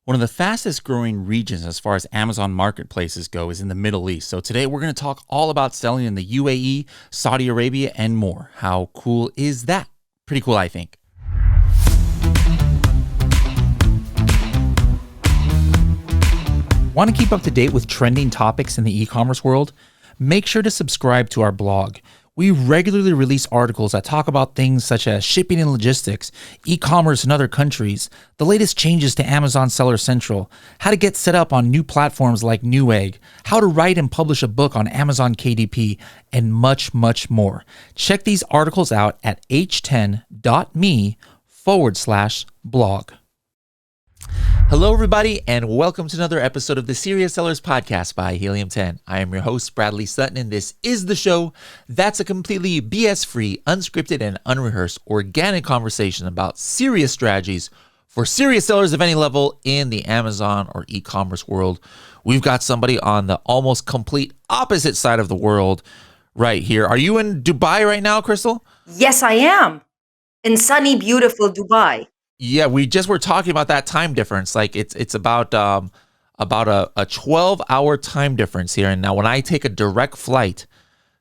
One of the fastest growing regions as far as Amazon marketplaces go is in the Middle East. So today we're going to talk all about selling in the UAE, Saudi Arabia, and more. How cool is that? Pretty cool, I think. Want to keep up to date with trending topics in the e-commerce world? Make sure to subscribe to our blog. We regularly release articles that talk about things such as shipping and logistics, e-commerce in other countries, the latest changes to Amazon Seller Central, how to get set up on new platforms like Newegg, how to write and publish a book on Amazon KDP, and much, much more. Check these articles out at h10.me/blog. Hello, everybody, and welcome to another episode of the Serious Sellers Podcast by Helium 10. I am your host, Bradley Sutton, and this is the show that's a completely BS-free, unscripted, and unrehearsed organic conversation about serious strategies for serious sellers of any level in the Amazon or e-commerce world. We've got somebody on the almost complete opposite side of the world right here. Are you in Dubai right now, Crystal? Yes, I am. In sunny, beautiful Dubai. Yeah, we just were talking about that time difference. Like it's about a 12-hour time difference here. And now when I take a direct flight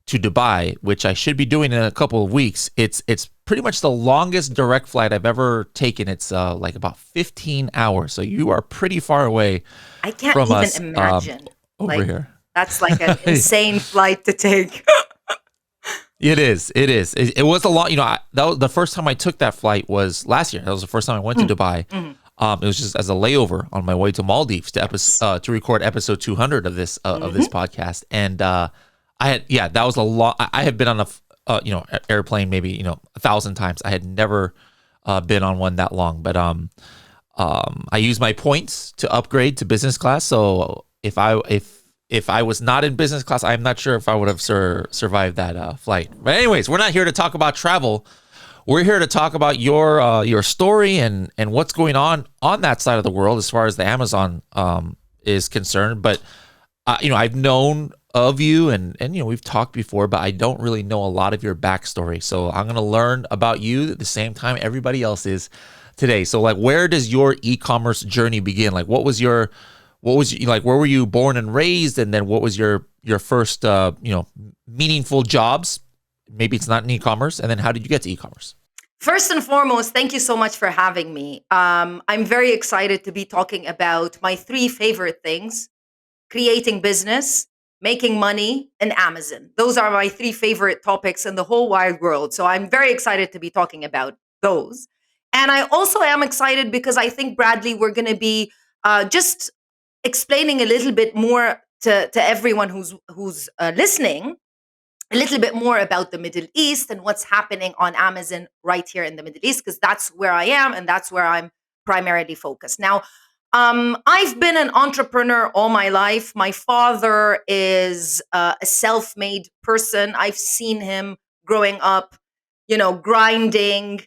to Dubai, which I should be doing in a couple of weeks, it's pretty much the longest direct flight I've ever taken. It's like about 15 hours. So you are pretty far away I can't from even us imagine. over here. That's like an insane flight to take. It is. It was a lot. That was the first time I took that flight was last year. That was the first time I went to Dubai. It was just as a layover on my way to Maldives to record episode 200 of this podcast. And that was a lot. I had been on a airplane maybe 1,000 times. I had never been on one that long. But I used my points to upgrade to business class. So if I was not in business class, I'm not sure if I would have survived that flight. But anyways, we're not here to talk about travel. We're here to talk about your story and what's going on that side of the world as far as the Amazon is concerned. But I've known of you and we've talked before, but I don't really know a lot of your backstory. So I'm going to learn about you at the same time everybody else is today. So like, where does your e-commerce journey begin? Like, what was where were you born and raised? And then what was your first, meaningful jobs? Maybe it's not in e-commerce. And then how did you get to e-commerce? First and foremost, thank you so much for having me. I'm very excited to be talking about my three favorite things: creating business, making money, and Amazon. Those are my three favorite topics in the whole wide world. So I'm very excited to be talking about those. And I also am excited because I think, Bradley, we're going to be just explaining a little bit more to everyone who's listening, a little bit more about the Middle East and what's happening on Amazon right here in the Middle East, because that's where I am and that's where I'm primarily focused. Now, I've been an entrepreneur all my life. My father is a self-made person. I've seen him growing up, grinding,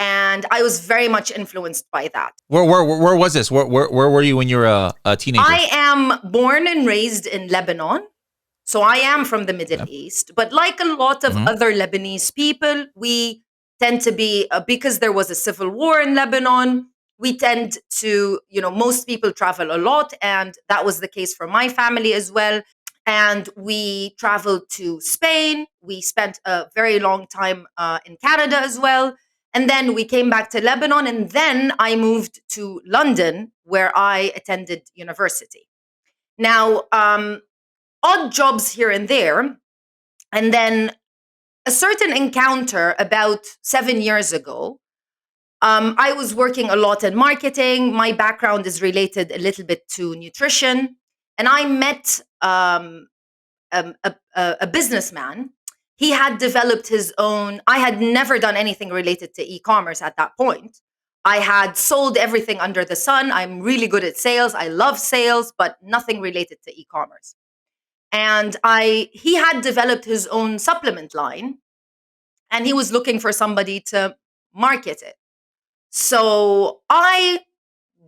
and I was very much influenced by that. Where was this? Where were you when you were a teenager? I am born and raised in Lebanon. So I am from the Middle East. But like a lot of other Lebanese people, we tend to be, because there was a civil war in Lebanon, we tend to, most people travel a lot. And that was the case for my family as well. And we traveled to Spain. We spent a very long time in Canada as well. And then we came back to Lebanon, and then I moved to London, where I attended university. Now, odd jobs here and there. And then a certain encounter about 7 years ago, I was working a lot in marketing. My background is related a little bit to nutrition. And I met a businessman. He had developed his own. I had never done anything related to e-commerce at that point. I had sold everything under the sun. I'm really good at sales. I love sales, but nothing related to e-commerce. And he had developed his own supplement line, and he was looking for somebody to market it. So I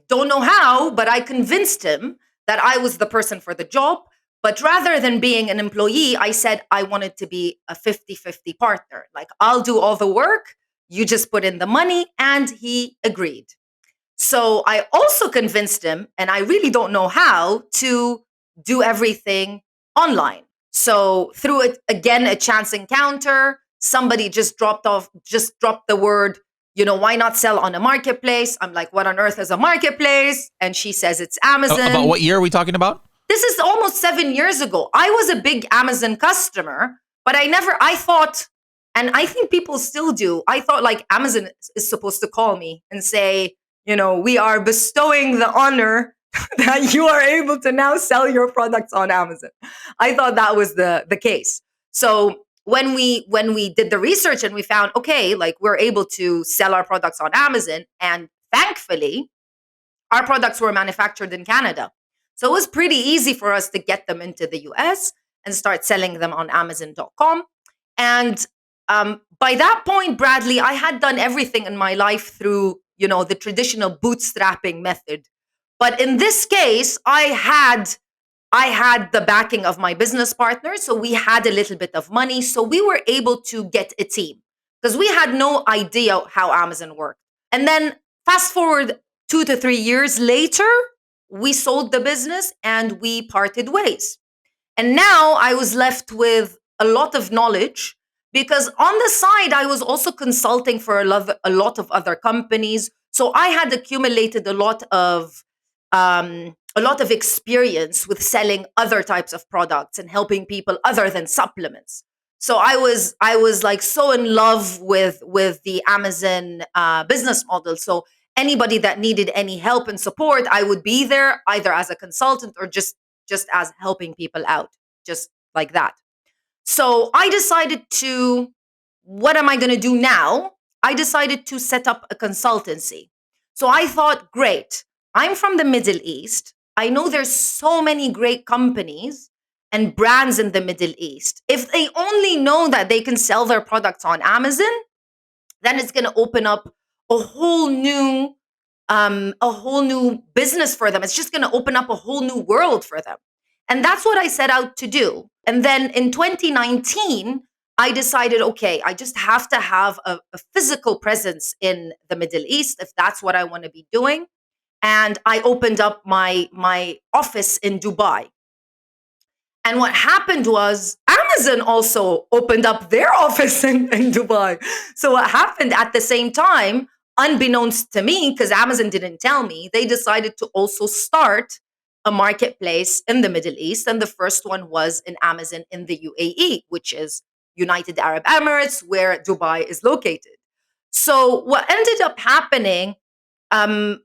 don't know how, but I convinced him that I was the person for the job. But rather than being an employee, I said I wanted to be a 50-50 partner. Like, I'll do all the work, you just put in the money, and he agreed. So I also convinced him, and I really don't know how, to do everything online. So through it, again, a chance encounter, somebody just dropped the word, why not sell on a marketplace? I'm like, what on earth is a marketplace? And she says it's About Amazon. what year are we talking about? This is almost 7 years ago. I was a big Amazon customer, but I thought, and I think people still do, I thought like Amazon is supposed to call me and say, we are bestowing the honor that you are able to now sell your products on Amazon. I thought that was the case. So when we did the research and we found, okay, like we're able to sell our products on Amazon, and thankfully our products were manufactured in Canada. So it was pretty easy for us to get them into the US and start selling them on Amazon.com. And by that point, Bradley, I had done everything in my life through, the traditional bootstrapping method. But in this case, I had the backing of my business partner. So we had a little bit of money. So we were able to get a team because we had no idea how Amazon worked. And then fast forward 2 to 3 years later, we sold the business and we parted ways. And now I was left with a lot of knowledge because on the side, I was also consulting for a lot of other companies. So I had accumulated a lot of experience with selling other types of products and helping people other than supplements. So I was like so in love with the Amazon business model. So anybody that needed any help and support, I would be there either as a consultant or just as helping people out, just like that. So I decided what am I going to do now? I decided to set up a consultancy. So I thought, great, I'm from the Middle East. I know there's so many great companies and brands in the Middle East. If they only know that they can sell their products on Amazon, then it's going to open up a whole new business for them. It's just going to open up a whole new world for them. And that's what I set out to do. And then in 2019, I decided, okay, I just have to have a physical presence in the Middle East if that's what I want to be doing. And I opened up my office in Dubai. And what happened was Amazon also opened up their office in Dubai. So what happened at the same time, unbeknownst to me, because Amazon didn't tell me, they decided to also start a marketplace in the Middle East. And the first one was in Amazon in the UAE, which is United Arab Emirates, where Dubai is located. So what ended up happening, um,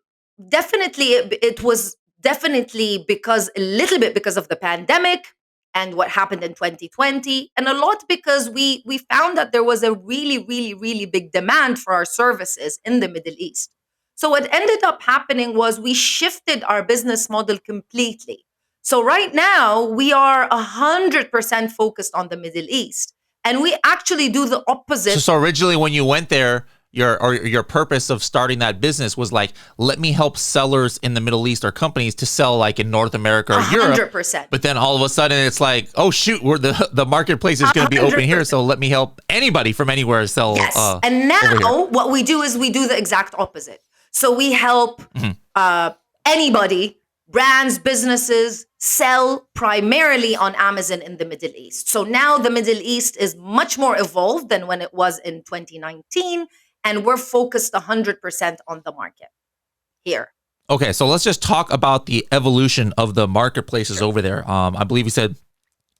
definitely it was definitely because a little bit because of the pandemic and what happened in 2020, and a lot because we found that there was a really really really big demand for our services in the Middle East. So what ended up happening was we shifted our business model completely. So right now we are 100% focused on the Middle East, and we actually do the So, opposite. so originally when you went there, your purpose of starting that business was like, let me help sellers in the Middle East or companies to sell like in North America or Europe. 100%. But then all of a sudden it's like, oh shoot, the marketplace is going to be open here, 100%. so let me help anybody from anywhere sell Yes. And over here. now what we do is we do the exact opposite. So we help Mhm. anybody, brands, businesses, sell primarily on Amazon in the Middle East. So now the Middle East is much more evolved than when it was in 2019. And we're focused 100% on the market here. Okay, so let's just talk about the evolution of the marketplaces Sure. over there. I believe you said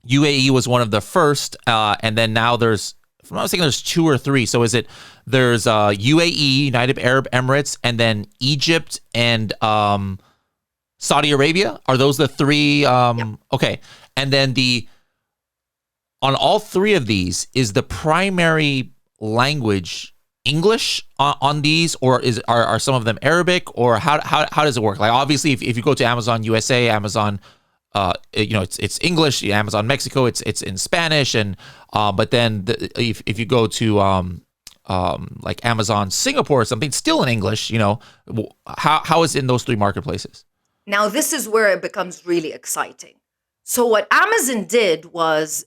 UAE was one of the first, and then now if I'm not mistaken, there's two or three. So there's UAE, United Arab Emirates, and then Egypt and Saudi Arabia. Are those the three? Yep. Okay, and then on all three of these, is the primary language English on these, or are some of them Arabic, or how does it work? Like obviously, if you go to Amazon USA, Amazon, it's English. Amazon Mexico, it's in Spanish, and but then if you go to like Amazon Singapore or something, it's still in English. How is it in those three marketplaces? Now, this is where it becomes really exciting. So, what Amazon did was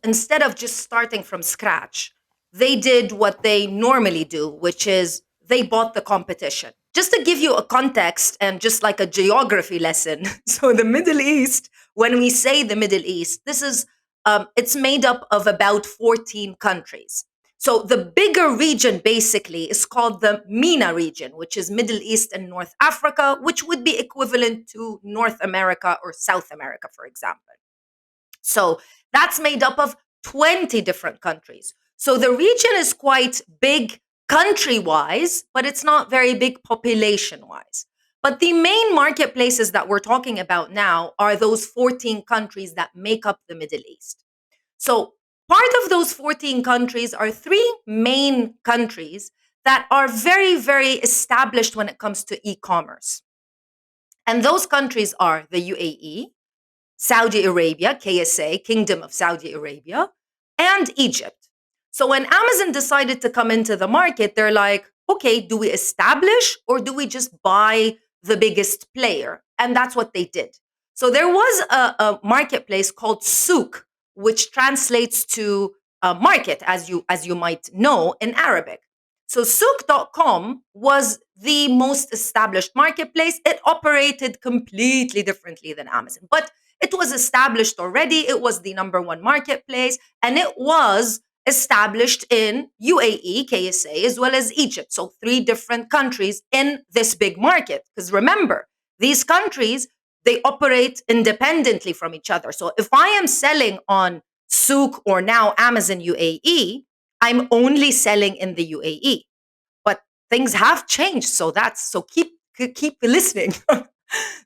instead of just starting from scratch, they did what they normally do, which is they bought the competition. just to give you a context and just like a geography lesson. So the Middle East, when we say the Middle East, this is it's made up of about 14 countries. So the bigger region basically is called the MENA region, which is Middle East and North Africa, which would be equivalent to North America or South America, for example. So that's made up of 20 different countries. So the region is quite big country wise, but it's not very big population wise. But the main marketplaces that we're talking about now are those 14 countries that make up the Middle East. So part of those 14 countries are three main countries that are very, very established when it comes to e commerce. And those countries are the UAE, Saudi Arabia, KSA, Kingdom of Saudi Arabia, and Egypt. So when Amazon decided to come into the market, they're like, okay, do we establish or do we just buy the biggest player? And that's what they did. So there was a marketplace called Souk, which translates to market, as you might know in Arabic. So Souk.com was the most established marketplace. It operated completely differently than Amazon, but it was established already. It was the number one marketplace, and it was established in UAE, KSA, as well as Egypt. So three different countries in this big market. Because remember, these countries, they operate independently from each other. So if I am selling on Souk or now Amazon UAE, I'm only selling in the UAE. But things have changed. So keep listening.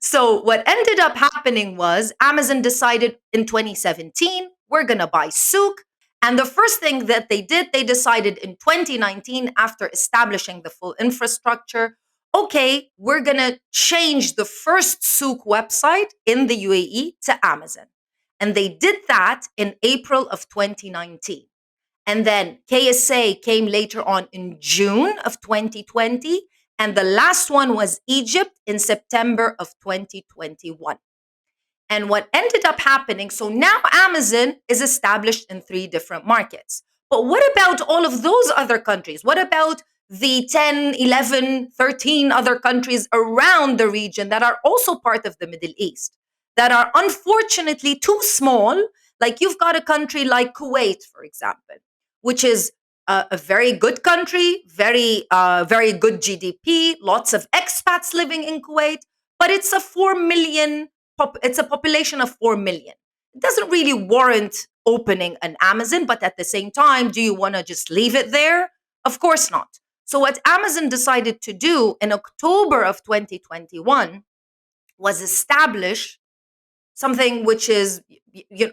So what ended up happening was Amazon decided in 2017, we're going to buy Souk. And the first thing that they did, they decided in 2019, after establishing the full infrastructure, okay, we're going to change the first Souk website in the UAE to Amazon. And they did that in April of 2019. And then KSA came later on in June of 2020. And the last one was Egypt in September of 2021. And what ended up happening, so now Amazon is established in three different markets. But what about all of those other countries? What about the 10, 11, 13 other countries around the region that are also part of the Middle East, that are unfortunately too small? Like you've got a country like Kuwait, for example, which is a very good country, very good GDP, lots of expats living in Kuwait, but it's a 4 million it's a population of 4 million. It doesn't really warrant opening an Amazon, but at the same time, do you want to just leave it there? Of course not. So what Amazon decided to do in October of 2021 was establish something which is,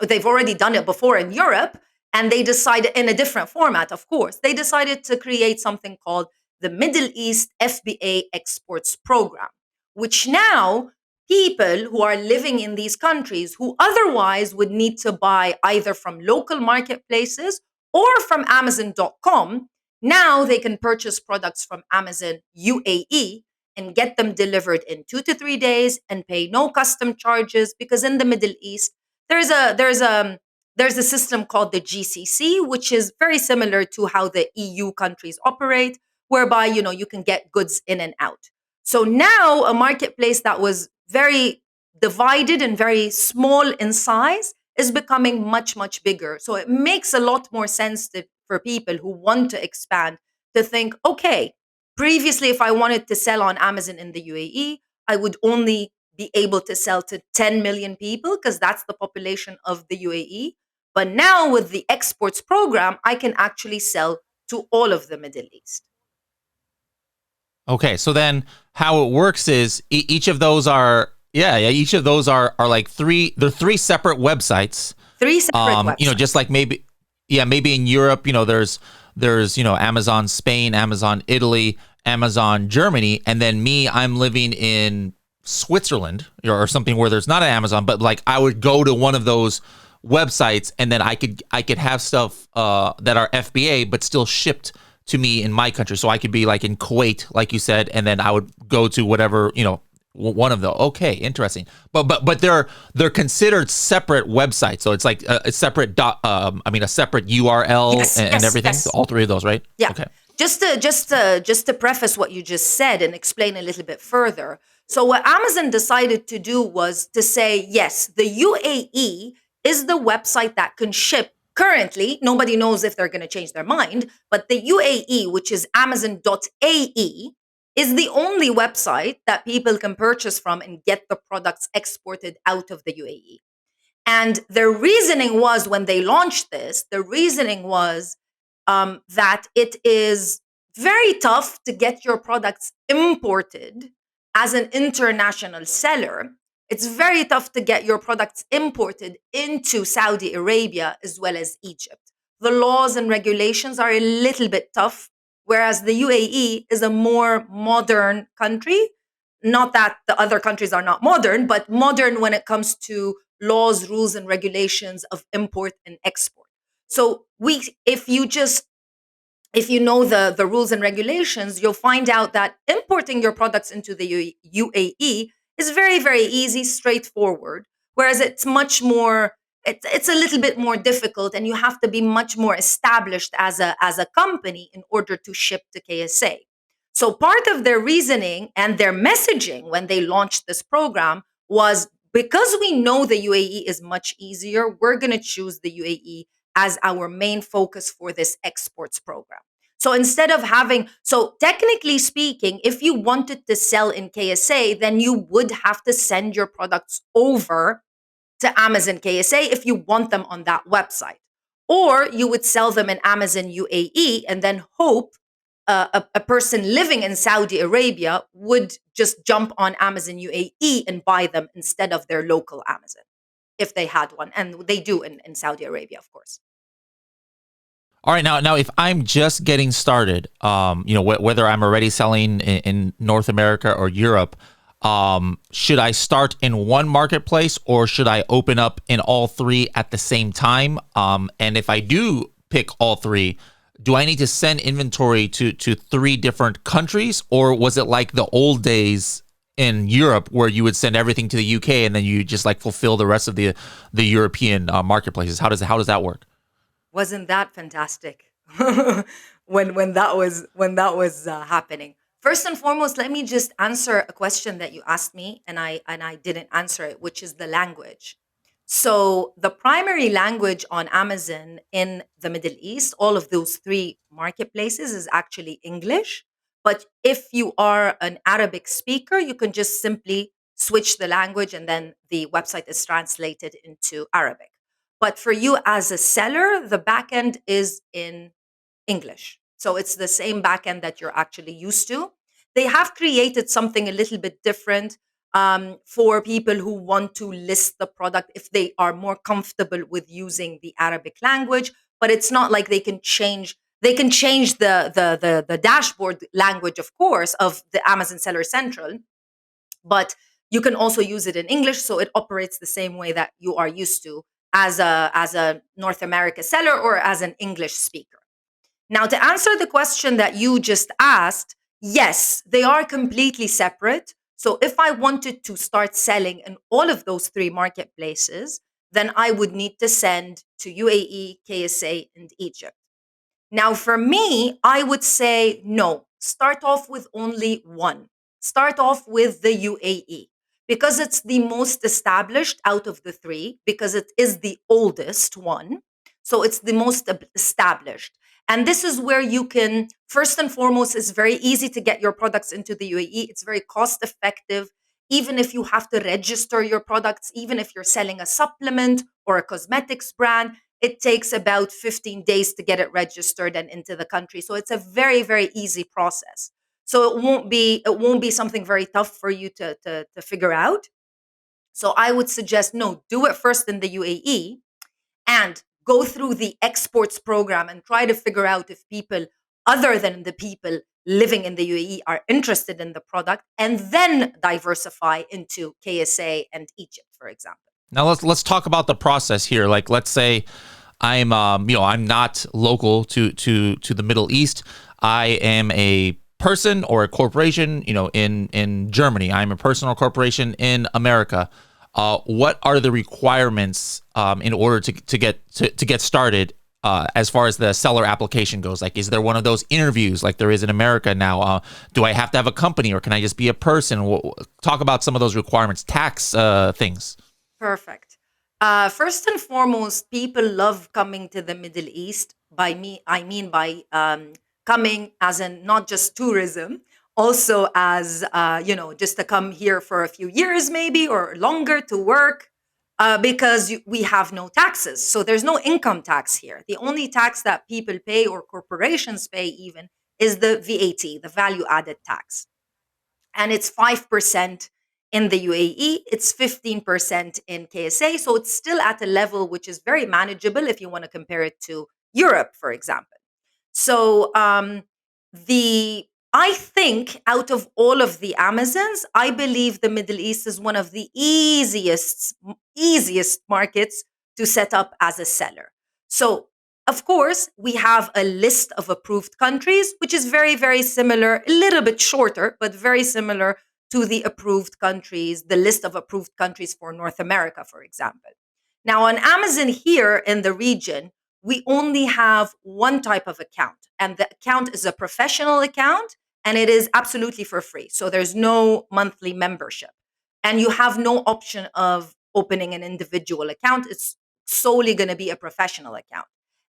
they've already done it before in Europe, and they decided in a different format, of course. They decided to create something called the Middle East FBA Exports Program, which now people who are living in these countries who otherwise would need to buy either from local marketplaces or from Amazon.com, now they can purchase products from Amazon UAE and get them delivered in 2 to 3 days and pay no custom charges, because in the Middle East there's a system called the GCC, which is very similar to how the EU countries operate, whereby you can get goods in and out. So now a marketplace that was very divided and very small in size is becoming much, much bigger. So it makes a lot more sense for people who want to expand to think, okay, previously, if I wanted to sell on Amazon in the UAE, I would only be able to sell to 10 million people because that's the population of the UAE. But now with the exports program, I can actually sell to all of the Middle East. Okay, so then how it works is each of those are each of those are like they're three separate websites. Three separate websites. Just like maybe in Europe, there's Amazon Spain, Amazon Italy, Amazon Germany, and then I'm living in Switzerland or something where there's not an Amazon, but like I would go to one of those websites and then I could have stuff that are FBA but still shipped to me in my country. So I could be like in Kuwait, like you said, and then I would go to whatever, one of the, okay, interesting. But they're considered separate websites. So it's like a separate a separate URL and everything. Yes. All three of those, right? Yeah. Okay. Just to preface what you just said and explain a little bit further. So what Amazon decided to do was to say, yes, the UAE is the website that can ship currently. Nobody knows if they're going to change their mind, but the UAE, which is Amazon.ae, is the only website that people can purchase from and get the products exported out of the UAE. And their reasoning was, when they launched this, the reasoning was that it is very tough to get your products imported as an international seller. It's very tough to get your products imported into Saudi Arabia as well as Egypt. The laws and regulations are a little bit tough, whereas the UAE is a more modern country. Not that the other countries are not modern, but modern when it comes to laws, rules, and regulations of import and export. So if you know the rules and regulations, you'll find out that importing your products into the UAE is very, very easy, straightforward. Whereas it's a little bit more difficult, and you have to be much more established as a company in order to ship to KSA. So part of their reasoning and their messaging when they launched this program was, because we know the UAE is much easier, we're going to choose the UAE as our main focus for this exports program. So technically speaking, if you wanted to sell in KSA, then you would have to send your products over to Amazon KSA if you want them on that website. Or you would sell them in Amazon UAE and then hope a person living in Saudi Arabia would just jump on Amazon UAE and buy them instead of their local Amazon, if they had one. And they do in Saudi Arabia, of course. All right, now if I'm just getting started, whether I'm already selling in North America or Europe, should I start in one marketplace, or should I open up in all three at the same time? And if I do pick all three, do I need to send inventory to three different countries, or was it like the old days in Europe where you would send everything to the UK and then you just like fulfill the rest of the European marketplaces? How does that work? Wasn't that fantastic when that was happening? First and foremost, let me just answer a question that you asked me, and I didn't answer it, which is the language. So the primary language on Amazon in the Middle East, all of those three marketplaces, is actually English. But if you are an Arabic speaker, you can just simply switch the language, and then the website is translated into Arabic. But for you as a seller, the backend is in English. So it's the same backend that you're actually used to. They have created something a little bit different for people who want to list the product if they are more comfortable with using the Arabic language. But it's not like they can change. They can change the dashboard language, of course, of the Amazon Seller Central, but you can also use it in English, so it operates the same way that you are used to as a North America seller or as an English speaker. Now, to answer the question that you just asked, yes, they are completely separate. So if I wanted to start selling in all of those three marketplaces, then I would need to send to UAE, KSA, and Egypt. Now, for me, I would say no. Start off with only one. Start off with the UAE because it's the most established out of the three, because it is the oldest one. So it's the most established. And this is where you can, first and foremost, it's very easy to get your products into the UAE. It's very cost effective. Even if you have to register your products, even if you're selling a supplement or a cosmetics brand, it takes about 15 days to get it registered and into the country. So it's a very, very easy process. So it won't be something very tough for you to figure out. So I would suggest, no, do it first in the UAE and go through the exports program and try to figure out if people other than the people living in the UAE are interested in the product, and then diversify into KSA and Egypt, for example. Now let's talk about the process here. Like, let's say I'm not local to the Middle East. I am a person or a corporation, in Germany. I'm a person or corporation in America. What are the requirements in order to get started as far as the seller application goes? Like, is there one of those interviews like there is in America now? Do I have to have a company, or can I just be a person? Talk about some of those requirements, tax things. Perfect. First and foremost, people love coming to the Middle East. By me, I mean by coming as in not just tourism, also as just to come here for a few years, maybe or longer to work, because we have no taxes. So there's no income tax here. The only tax that people pay or corporations pay even is the VAT, the value added tax, and it's 5% in the UAE, it's 15% in KSA. So it's still at a level which is very manageable if you want to compare it to Europe, for example. So the I think out of all of the Amazons, I believe the Middle East is one of the easiest markets to set up as a seller. So of course, we have a list of approved countries, which is very, very similar, a little bit shorter, but very similar to the approved countries, the list of approved countries for North America, for example. Now, on Amazon here in the region, we only have one type of account, and the account is a professional account, and it is absolutely for free. So there's no monthly membership, and you have no option of opening an individual account. It's solely going to be a professional account.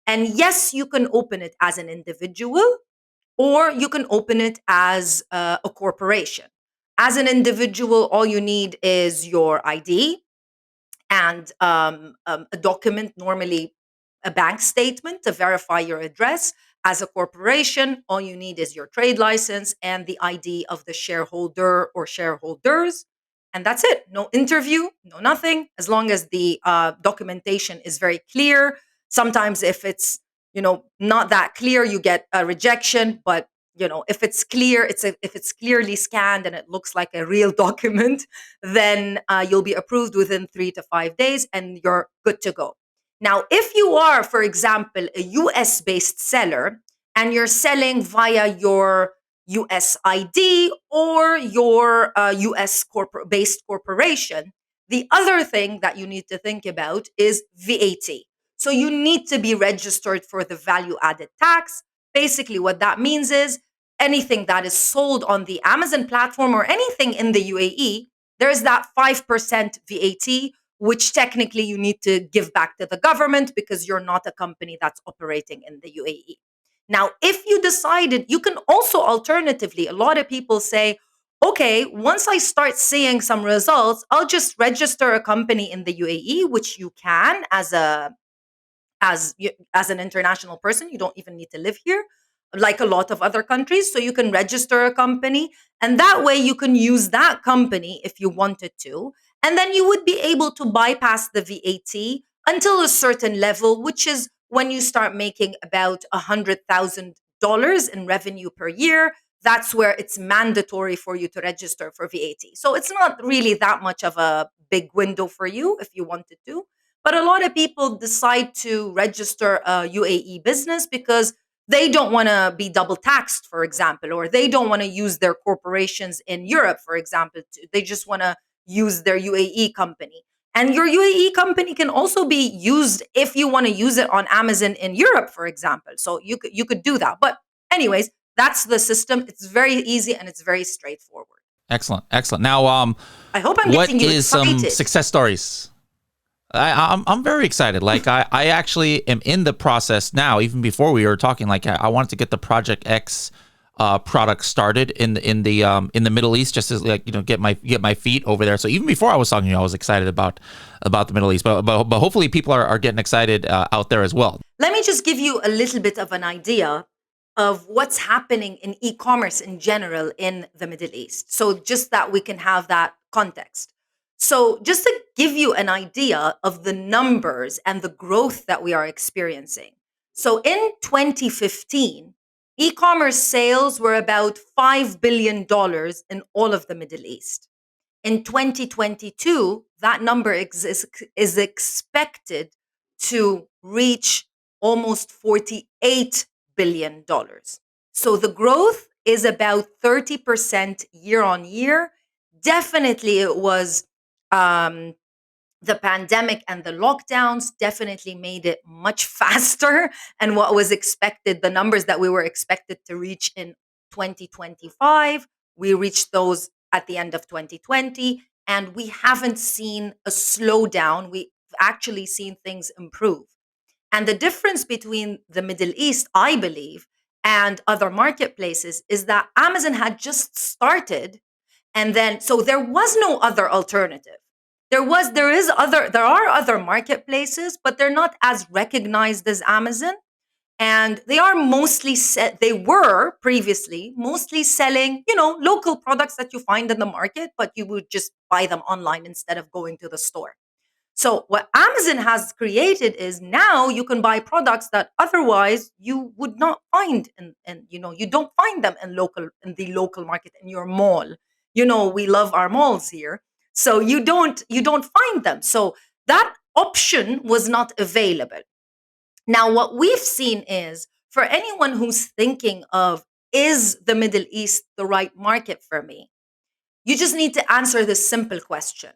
And yes, you can open it as an individual or you can open it as a corporation. As an individual, all you need is your ID and a document, normally a bank statement to verify your address. As a corporation, all you need is your trade license and the ID of the shareholder or shareholders. And that's it. No interview, no nothing, as long as the documentation is very clear. Sometimes if it's, not that clear, you get a rejection. But, if it's clear, if it's clearly scanned and it looks like a real document, then you'll be approved within 3 to 5 days and you're good to go. Now, if you are, for example, a US based seller and you're selling via your US ID or your US based corporation, the other thing that you need to think about is VAT. So you need to be registered for the value added tax. Basically, what that means is anything that is sold on the Amazon platform or anything in the UAE, there's that 5% VAT, which technically you need to give back to the government because you're not a company that's operating in the UAE. Now, if you decided, you can also alternatively, a lot of people say, okay, once I start seeing some results, I'll just register a company in the UAE, which you can as an international person. You don't even need to live here, like a lot of other countries. So you can register a company, and that way you can use that company if you wanted to, and then you would be able to bypass the VAT until a certain level, which is when you start making about $100,000 in revenue per year. That's where it's mandatory for you to register for VAT. So it's not really that much of a big window for you if you wanted to. But a lot of people decide to register a UAE business because they don't want to be double taxed, for example, or they don't want to use their corporations in Europe, for example. They just want to use their UAE company. And your UAE company can also be used if you want to use it on Amazon in Europe, for example. So you could do that. But anyways, that's the system. It's very easy and it's very straightforward. Excellent, excellent. Now, I hope I'm what getting you is some excited. success stories? I'm very excited. Like I actually am in the process now. Even before we were talking, like I wanted to get the Project X product started in the Middle East, just as like get my feet over there. So even before I was talking to you, I was excited about the Middle East. But hopefully people are getting excited out there as well. Let me just give you a little bit of an idea of what's happening in e-commerce in general in the Middle East. So just that we can have that context. So just to give you an idea of the numbers and the growth that we are experiencing. So in 2015, e-commerce sales were about $5 billion in all of the Middle East. In 2022, that number is expected to reach almost $48 billion. So the growth is about 30% year on year. Definitely, it was um, the pandemic and the lockdowns definitely made it much faster, and what was expected, the numbers that we were expected to reach in 2025, we reached those at the end of 2020, and we haven't seen a slowdown. We've actually seen things improve. And the difference between the Middle East, I believe, and other marketplaces is that Amazon had just started, and then so there was no other alternative. There are other marketplaces, but they're not as recognized as Amazon, and they were previously mostly selling, local products that you find in the market, but you would just buy them online instead of going to the store. So what Amazon has created is now you can buy products that otherwise you would not find, and you don't find them in the local market, in your mall. We love our malls here. So you don't find them. So that option was not available. Now what we've seen is, for anyone who's thinking of, is the Middle East the right market for me? You just need to answer this simple question.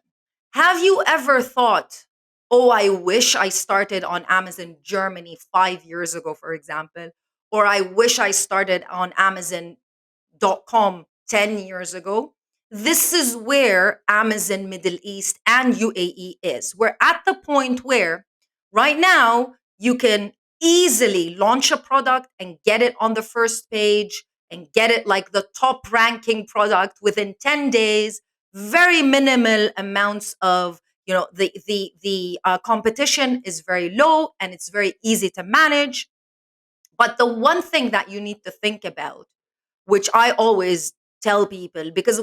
Have you ever thought, oh, I wish I started on Amazon Germany 5 years ago, for example, or I wish I started on Amazon.com 10 years ago? This is where Amazon Middle East and UAE is. We're at the point where right now you can easily launch a product and get it on the first page and get it like the top ranking product within 10 days. Very minimal amounts of, the competition is very low, and it's very easy to manage. But the one thing that you need to think about, which I always tell people, because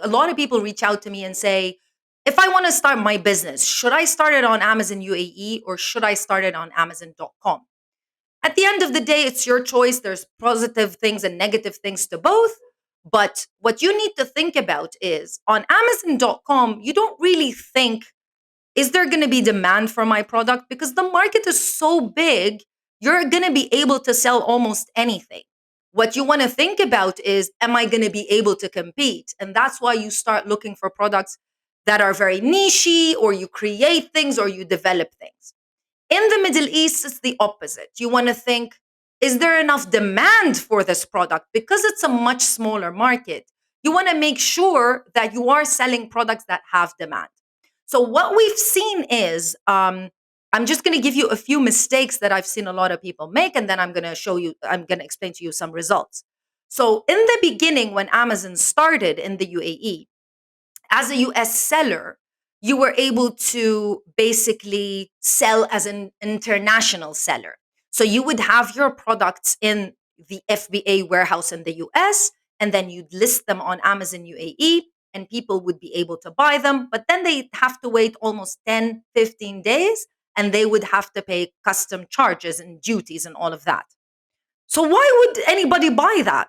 a lot of people reach out to me and say, if I want to start my business, should I start it on Amazon UAE or should I start it on Amazon.com? At the end of the day, it's your choice. There's positive things and negative things to both. But what you need to think about is, on Amazon.com, you don't really think, is there going to be demand for my product? Because the market is so big, you're going to be able to sell almost anything. What you want to think about is, am I going to be able to compete? And that's why you start looking for products that are very nichey, or you create things, or you develop things. In the Middle East, it's the opposite. You want to think, is there enough demand for this product? Because it's a much smaller market, you want to make sure that you are selling products that have demand. So, what we've seen is, I'm just going to give you a few mistakes that I've seen a lot of people make, and then I'm going to explain to you some results. So, in the beginning, when Amazon started in the UAE, as a US seller, you were able to basically sell as an international seller. So you would have your products in the FBA warehouse in the US, and then you'd list them on Amazon UAE, and people would be able to buy them. But then they have to wait almost 10, 15 days, and they would have to pay custom charges and duties and all of that. So why would anybody buy that?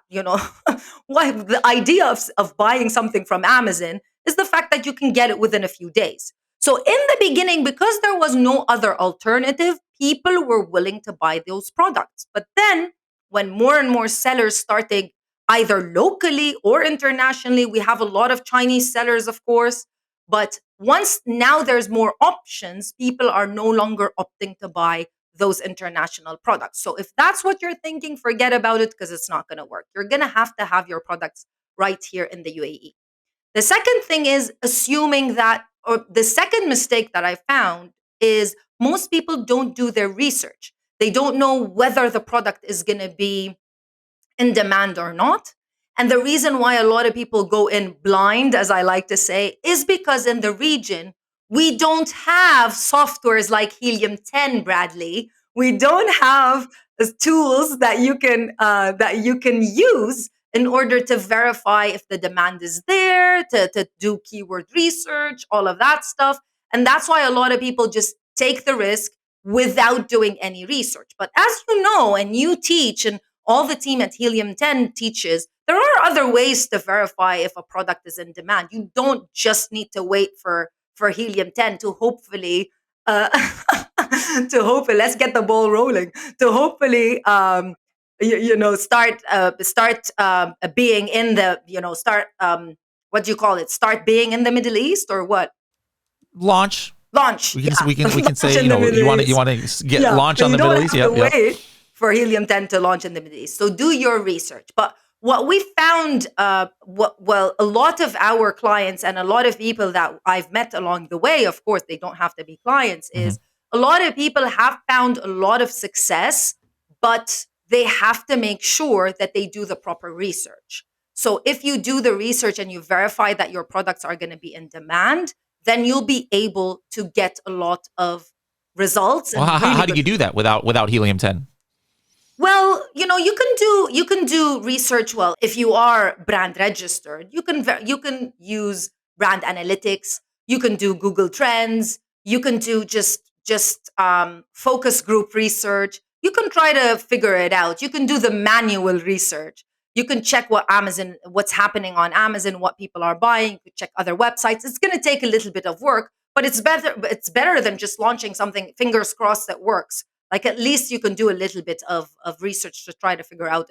Why the idea of buying something from Amazon is the fact that you can get it within a few days. So in the beginning, because there was no other alternative, people were willing to buy those products. But then when more and more sellers started, either locally or internationally, we have a lot of Chinese sellers, of course. But once now there's more options, people are no longer opting to buy those international products. So if that's what you're thinking, forget about it, because it's not going to work. You're going to have your products right here in the UAE. The second thing is assuming that, or the second mistake that I found is, most people don't do their research. They don't know whether the product is going to be in demand or not. And the reason why a lot of people go in blind, as I like to say, is because in the region, we don't have softwares like Helium 10, Bradley. We don't have tools that you can use in order to verify if the demand is there, to do keyword research, all of that stuff. And that's why a lot of people just take the risk without doing any research. But as you know, and you teach, and all the team at Helium 10 teaches, there are other ways to verify if a product is in demand. You don't just need to wait for Helium 10 to hopefully uh, let's get the ball rolling, to hopefully start being in the start what do you call it, start being in the Middle East, or what? Launch. Launch, yeah. We can Launch say, in the Middle you East. want to get Yeah, launch but on you the Middle don't East. have to Yep, yep. wait for helium-10 to launch in the Middle East. So do your research. But what we found, well, a lot of our clients and a lot of people that I've met along the way, of course, they don't have to be clients, Hmm. is a lot of people have found a lot of success, but they have to make sure that they do the proper research. So if you do the research and you verify that your products are going to be in demand, then you'll be able to get a lot of results Well, and really how do good you do that results. without helium-10? Well, you can do research. Well, if you are brand registered, you can use brand analytics. You can do Google Trends. You can do just focus group research. You can try to figure it out. You can do the manual research. You can check what's happening on Amazon, what people are buying. You can check other websites. It's going to take a little bit of work, but it's better. It's better than just launching something. Fingers crossed that works. Like at least you can do a little bit of research to try to figure out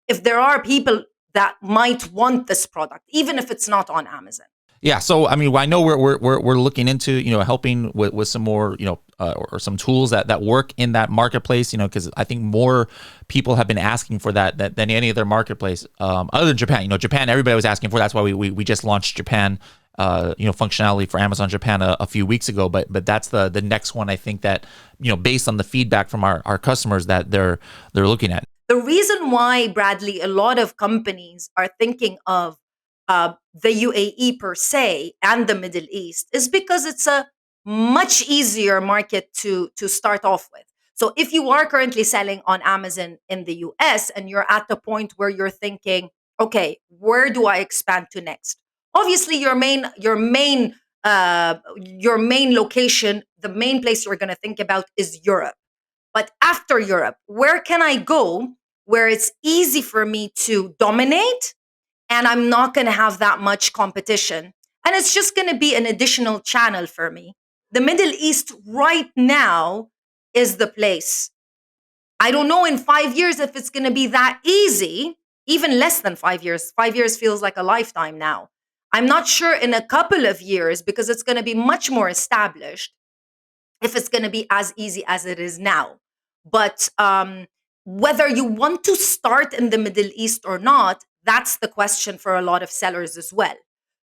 if there are people that might want this product, even if it's not on Amazon. Yeah, so I mean, I know we're looking into helping with some more or some tools that work in that marketplace, because I think more people have been asking for that than any other marketplace other than Japan. Japan, everybody was asking for. That's why we just launched Japan functionality for Amazon Japan a few weeks ago. But that's the next one I think that based on the feedback from our customers that they're looking at. The reason why, Bradley, a lot of companies are thinking of the UAE per se and the Middle East is because it's a much easier market to start off with. So if you are currently selling on Amazon in the US and you're at the point where you're thinking, okay, where do I expand to next? Obviously, your main location, the main place you're going to think about is Europe. But after Europe, where can I go where it's easy for me to dominate and I'm not going to have that much competition? And it's just going to be an additional channel for me. The Middle East right now is the place. I don't know in 5 years if it's going to be that easy, even less than 5 years. 5 years feels like a lifetime now. I'm not sure in a couple of years because it's going to be much more established if it's going to be as easy as it is now. But whether you want to start in the Middle East or not, that's the question for a lot of sellers as well.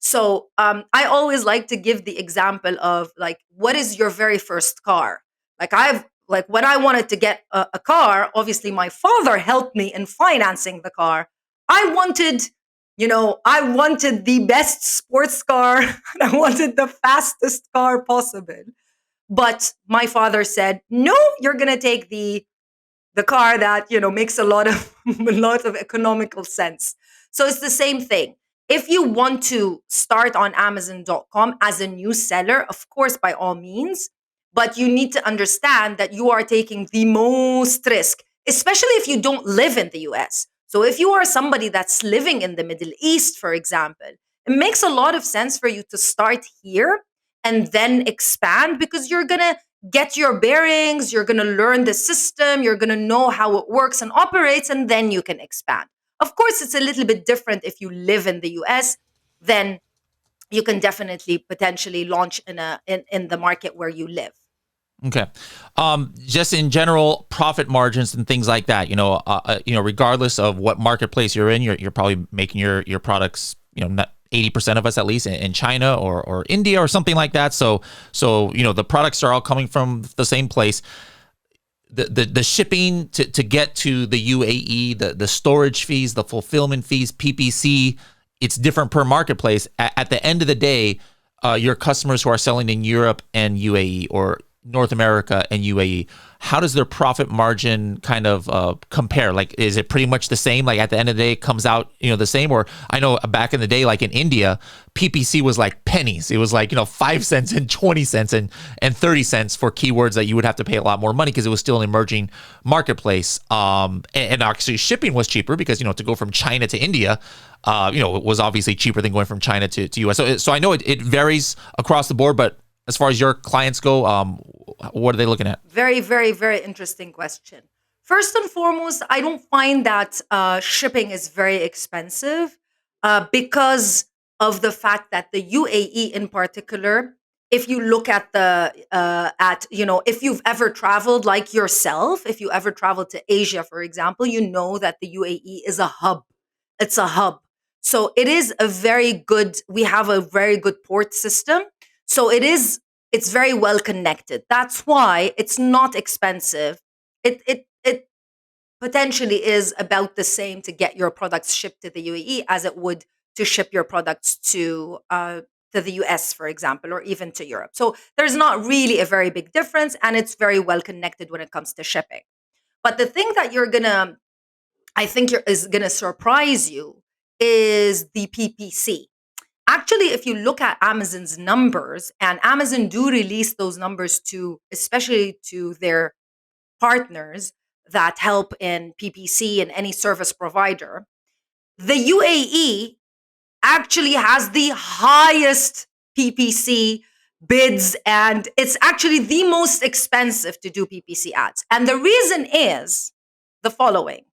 So I always like to give the example of like, what is your very first car? Like when I wanted to get a car, obviously my father helped me in financing the car. I wanted, I wanted the best sports car and I wanted the fastest car possible. But my father said, "No, you're going to take the car that, makes a lot of a lot of economical sense." So it's the same thing. If you want to start on amazon.com as a new seller, of course by all means, but you need to understand that you are taking the most risk, especially if you don't live in the US. So if you are somebody that's living in the Middle East, for example, it makes a lot of sense for you to start here and then expand because you're going to get your bearings, you're going to learn the system, you're going to know how it works and operates, and then you can expand. Of course, it's a little bit different if you live in the US, then you can definitely potentially launch in the market where you live. Okay. Just in general, profit margins and things like that. Regardless of what marketplace you're in, you're probably making your products. Not 80% of us at least in China or India or something like that. So the products are all coming from the same place. The shipping to get to the UAE, the storage fees, the fulfillment fees, PPC, it's different per marketplace. At the end of the day, your customers who are selling in Europe and UAE or North America and UAE, how does their profit margin kind of compare? Like, is it pretty much the same? Like at the end of the day, it comes out, the same? Or I know back in the day, like in India, PPC was like pennies. It was like, 5 cents and 20 cents and 30 cents for keywords that you would have to pay a lot more money because it was still an emerging marketplace. And actually shipping was cheaper because, to go from China to India, it was obviously cheaper than going from China to US. So I know it varies across the board, but as far as your clients go, what are they looking at? Very, very, very interesting question. First and foremost, I don't find that shipping is very expensive because of the fact that the UAE in particular if you look at if you've ever traveled like yourself, if you ever traveled to Asia, for example, you know that the UAE is a hub. It's a hub. So it is we have a very good port system. So it's very well connected. That's why it's not expensive. It potentially is about the same to get your products shipped to the UAE as it would to ship your products to the US, for example, or even to Europe. So there's not really a very big difference, and it's very well connected when it comes to shipping. But the thing that is gonna surprise you is the PPC. Actually, if you look at Amazon's numbers, and Amazon do release those numbers especially to their partners that help in PPC and any service provider, the UAE actually has the highest PPC bids, and it's actually the most expensive to do PPC ads. And the reason is the following: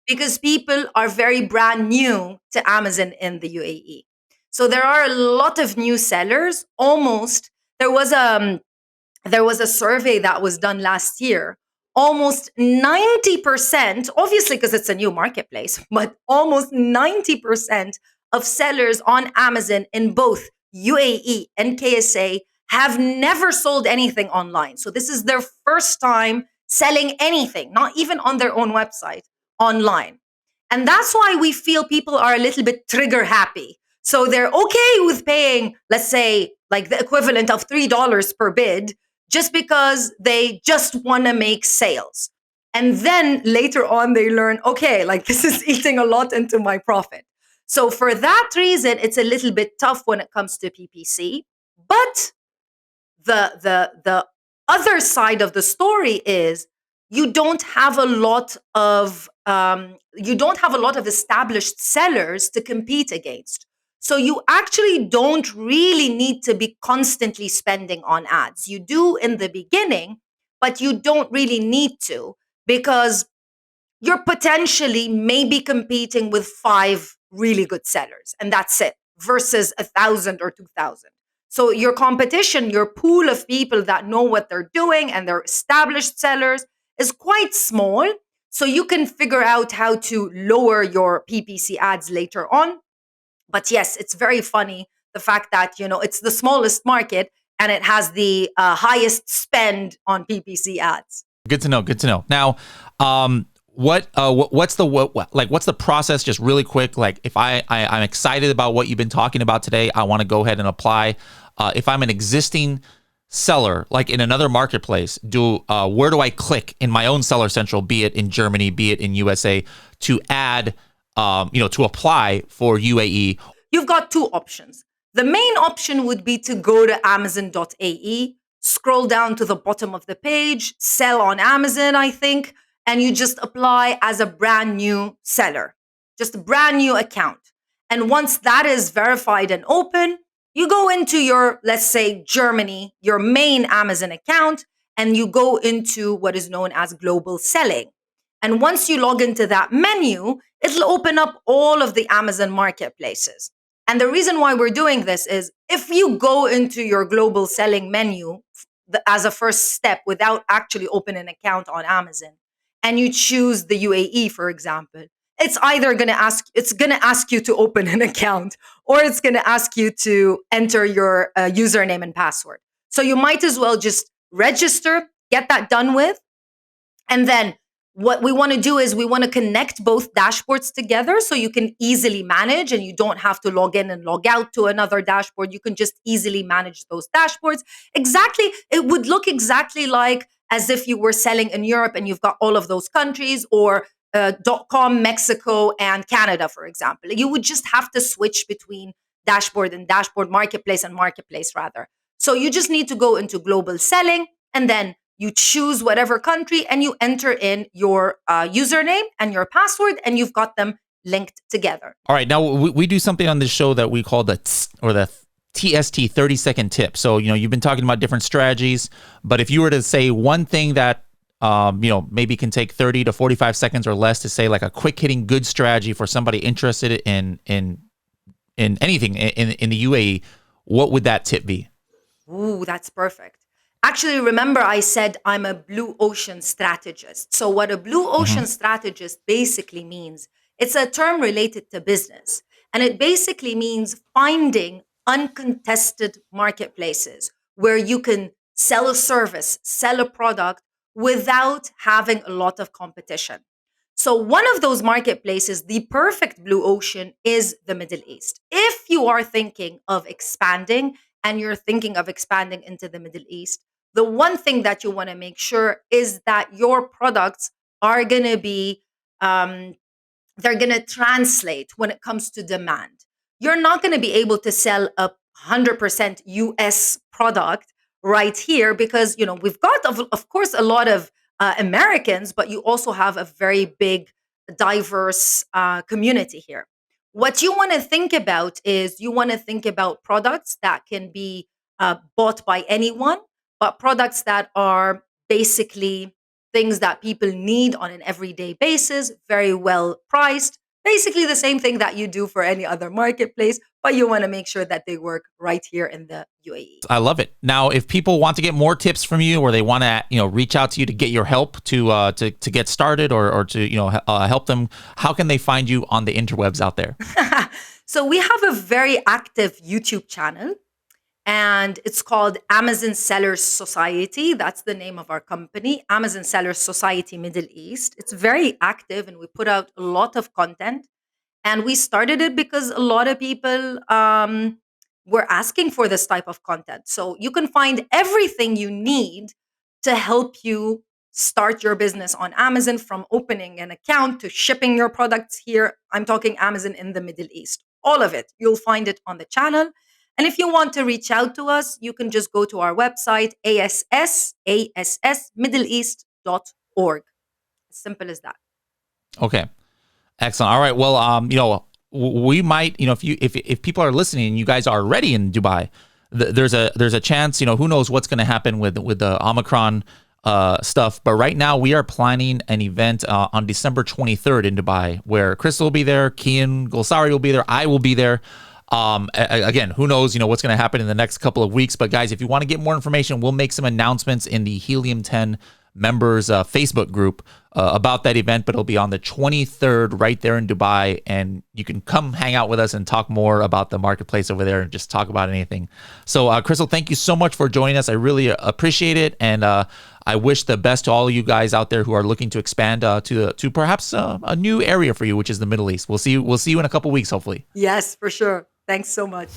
because people are very brand new to Amazon in the UAE. So there are a lot of new sellers. Almost there was a survey that was done last year. Almost 90%, obviously because it's a new marketplace, but almost 90% of sellers on Amazon in both UAE and KSA have never sold anything online. So this is their first time selling anything, not even on their own website, online. And that's why we feel people are a little bit trigger happy. So they're okay with paying, let's say, like the equivalent of $3 per bid, just because they just want to make sales. And then later on, they learn, okay, like this is eating a lot into my profit. So for that reason, it's a little bit tough when it comes to PPC. But the other side of the story is you don't have a lot of established sellers to compete against. So you actually don't really need to be constantly spending on ads. You do in the beginning, but you don't really need to, because you're potentially maybe competing with 5 really good sellers, and that's it, versus 1,000 or 2,000. So your competition, your pool of people that know what they're doing and they're established sellers, is quite small. So you can figure out how to lower your PPC ads later on. But yes, it's very funny, the fact that, it's the smallest market and it has the highest spend on PPC ads. Good to know. Good to know. Now, what's the process? Just really quick. Like, if I'm excited about what you've been talking about today, I want to go ahead and apply. If I'm an existing seller, like in another marketplace, where do I click in my own Seller Central, be it in Germany, be it in USA, to add, to apply for UAE? You've got 2 options. The main option would be to go to Amazon.ae, scroll down to the bottom of the page, sell on Amazon, I think, and you just apply as a brand new seller, just a brand new account. And once that is verified and open, you go into your, let's say, Germany, your main Amazon account, and you go into what is known as global selling. And once you log into that menu, it'll open up all of the Amazon marketplaces. And the reason why we're doing this is, if you go into your global selling menu as a first step without actually opening an account on Amazon, and you choose the UAE, for example, it's either going to ask you to open an account, or it's going to ask you to enter your username and password. So you might as well just register, get that done with. And then what we want to do is we want to connect both dashboards together so you can easily manage, and you don't have to log in and log out to another dashboard. You can just easily manage those dashboards. It would look exactly like as if you were selling in Europe and you've got all of those countries, or .com, Mexico, and Canada, for example. You would just have to switch between dashboard and dashboard, marketplace and marketplace, rather. So you just need to go into global selling, and then you choose whatever country and you enter in your username and your password, and you've got them linked together. All right. Now, we do something on this show that we call the TST, 30-second tip. So, you've been talking about different strategies, but if you were to say one thing that, maybe can take 30 to 45 seconds or less to say, like a quick hitting good strategy for somebody interested in anything in the UAE, what would that tip be? Ooh, that's perfect. Actually, remember I said I'm a blue ocean strategist. So, what a blue Hmm. ocean strategist basically means, it's a term related to business. And it basically means finding uncontested marketplaces where you can sell a service, sell a product without having a lot of competition. So, one of those marketplaces, the perfect blue ocean, is the Middle East. If you are thinking of expanding, and you're thinking of expanding into the Middle East, the one thing that you want to make sure is that your products are going to be um, they're going to translate when it comes to demand. You're not going to be able to sell a 100% US product right here because, we've got, of course, a lot of Americans, but you also have a very big, diverse community here. What you want to think about is you want to think about products that can be bought by anyone, but products that are basically things that people need on an everyday basis, very well priced. Basically, the same thing that you do for any other marketplace, but you want to make sure that they work right here in the UAE. I love it. Now, if people want to get more tips from you, or they want to, reach out to you to get your help to get started, or to help them, how can they find you on the interwebs out there? So, we have a very active YouTube channel, and it's called Amazon Sellers Society. That's the name of our company, Amazon Sellers Society Middle East. It's very active, and we put out a lot of content. And we started it because a lot of people were asking for this type of content. So you can find everything you need to help you start your business on Amazon, from opening an account to shipping your products here. I'm talking Amazon in the Middle East. All of it. You'll find it on the channel. And if you want to reach out to us, you can just go to our website, ASSmiddleeast.org. As simple as that. Okay. Excellent. All right. Well, we might, if people are listening and you guys are already in Dubai, there's a chance, who knows what's going to happen with the Omicron stuff. But right now we are planning an event on December 23rd in Dubai, where Crystal will be there, Kian Golsari will be there, I will be there. Again, who knows, what's going to happen in the next couple of weeks. But guys, if you want to get more information, we'll make some announcements in the Helium 10 members Facebook group about that event, but it'll be on the 23rd right there in Dubai, and you can come hang out with us and talk more about the marketplace over there and just talk about anything. So Crystal, thank you so much for joining us. I really appreciate it, and I wish the best to all of you guys out there who are looking to expand to perhaps a new area for you, which is the Middle East. We'll see you in a couple weeks, hopefully. Yes, for sure. Thanks so much.